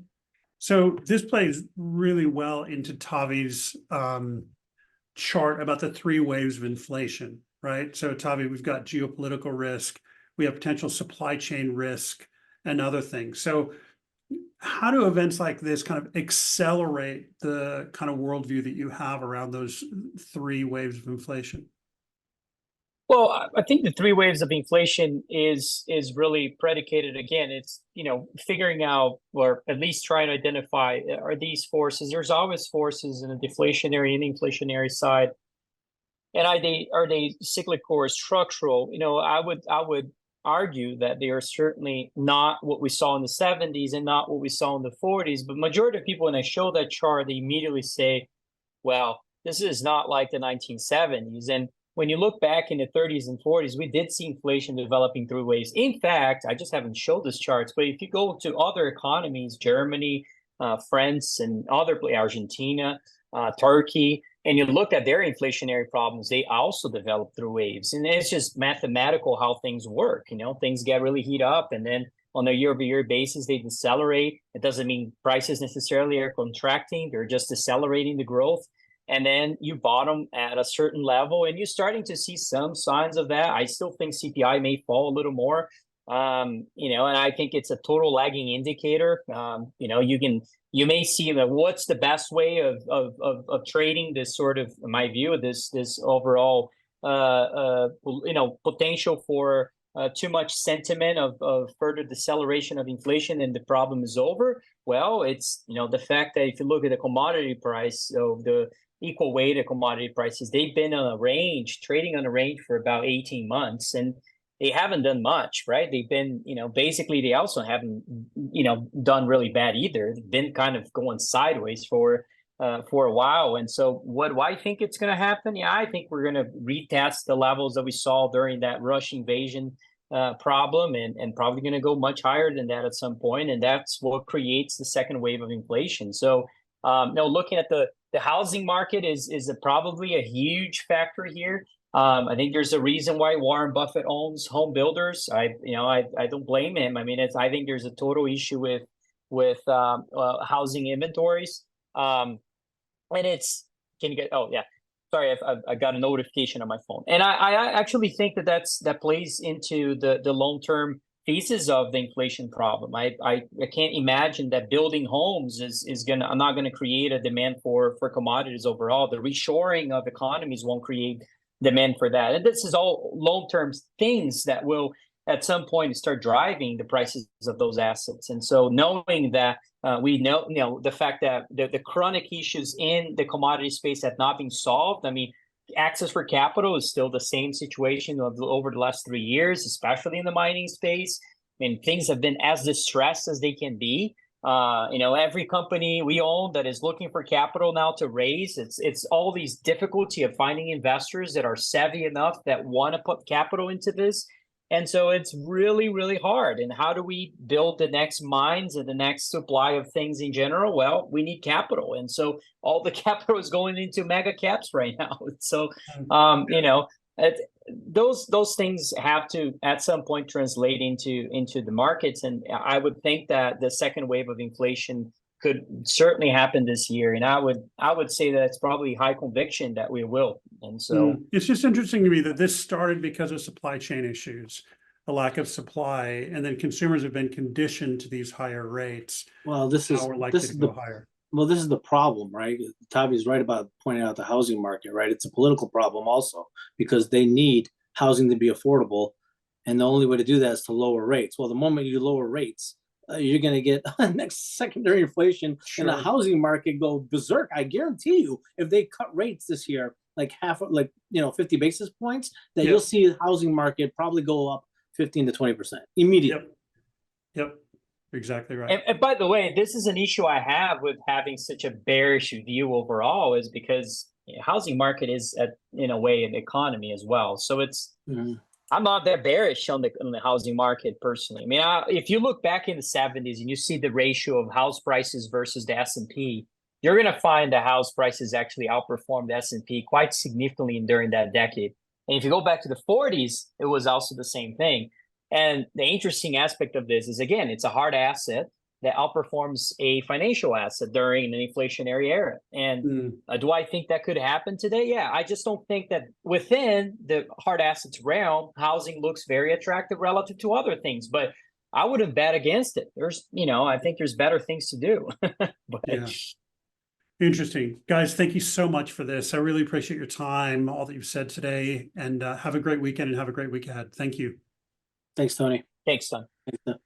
Speaker 1: So this plays really well into Tavi's chart about the three waves of inflation, right? So Tavi, we've got geopolitical risk, we have potential supply chain risk, and other things. So how do events like this kind of accelerate the kind of worldview that you have around those three waves of inflation?
Speaker 2: Well, I think the three waves of inflation is really predicated, again, it's, figuring out, or at least trying to identify, are these forces, there's always forces in the deflationary and inflationary side. And are they cyclical or structural? I would argue that they are certainly not what we saw in the 70s and not what we saw in the 40s. But majority of people, when I show that chart, they immediately say, well, this is not like the 1970s. And when you look back in the 30s and 40s, we did see inflation developing through waves. In fact, I just haven't showed these charts, but if you go to other economies, Germany, France, and Argentina, Turkey, and you look at their inflationary problems, they also develop through waves. And it's just mathematical how things work. Things get really heat up, and then on a year-over-year basis, they decelerate. It doesn't mean prices necessarily are contracting. They're just decelerating the growth. And then you bottom at a certain level, and you're starting to see some signs of that. I still think CPI may fall a little more, and I think it's a total lagging indicator. You may see that what's the best way of trading this sort of, in my view, this overall potential for too much sentiment of further deceleration of inflation and the problem is over. Well, it's the fact that if you look at the commodity price of the equal weighted commodity prices, they've been on a range, trading on a range for about 18 months, and they haven't done much, right? They've been, basically they also haven't, done really bad either. They've been kind of going sideways for a while. And so what do I think it's going to happen? Yeah, I think we're going to retest the levels that we saw during that Russian invasion problem, and probably going to go much higher than that at some point. And that's what creates the second wave of inflation. So, looking at the housing market is probably a huge factor here. I think there's a reason why Warren Buffett owns home builders. I don't blame him. I mean, I think there's a total issue with housing inventories. And can you get? Oh yeah, sorry, I got a notification on my phone, and I actually think that plays into the long-term thesis of the inflation problem. I can't imagine that building homes is not gonna create a demand for commodities overall. The reshoring of economies won't create demand for that. And this is all long-term things that will at some point start driving the prices of those assets. And so knowing that we know, the fact that the chronic issues in the commodity space have not been solved. I mean, access for capital is still the same situation over the last 3 years, especially in the mining space. I mean, things have been as distressed as they can be. Every company we own that is looking for capital now to raise, it's all these difficulty of finding investors that are savvy enough that want to put capital into this. And so it's really, really hard. And how do we build the next mines and the next supply of things in general? Well, we need capital. And so all the capital is going into mega caps right now. So, those things have to at some point translate into the markets. And I would think that the second wave of inflation could certainly happen this year. And I would say that it's probably high conviction that we will. And so
Speaker 1: it's just interesting to me that this started because of supply chain issues, a lack of supply, and then consumers have been conditioned to these higher rates.
Speaker 4: Well,
Speaker 1: this is go higher.
Speaker 4: Well, this is the problem, right? Tavi's right about pointing out the housing market, right? It's a political problem also, because they need housing to be affordable. And the only way to do that is to lower rates. Well, the moment you lower rates, you're going to get next secondary inflation and the housing market go berserk. I guarantee you, if they cut rates this year, like 50 basis points, that you'll see the housing market probably go up 15 to 20% immediately.
Speaker 1: Yep. Exactly right.
Speaker 2: And by the way, this is an issue I have with having such a bearish view overall, is because housing market is in a way an economy as well. So it's I'm not that bearish on the housing market personally. I mean, if you look back in the 70s and you see the ratio of house prices versus the S&P, you're going to find the house prices actually outperformed the S&P quite significantly during that decade. And if you go back to the 40s, it was also the same thing. And the interesting aspect of this is, again, it's a hard asset. that outperforms a financial asset during an inflationary era. And do I think that could happen today? Yeah, I just don't think that within the hard assets realm, housing looks very attractive relative to other things. But I wouldn't bet against it. There's, I think there's better things to do. But
Speaker 1: Yeah. Interesting. Guys, thank you so much for this. I really appreciate your time, all that you've said today, and have a great weekend and have a great week ahead. Thank you.
Speaker 4: Thanks, Tony.
Speaker 2: thanks, Tom.
Speaker 4: Thanks,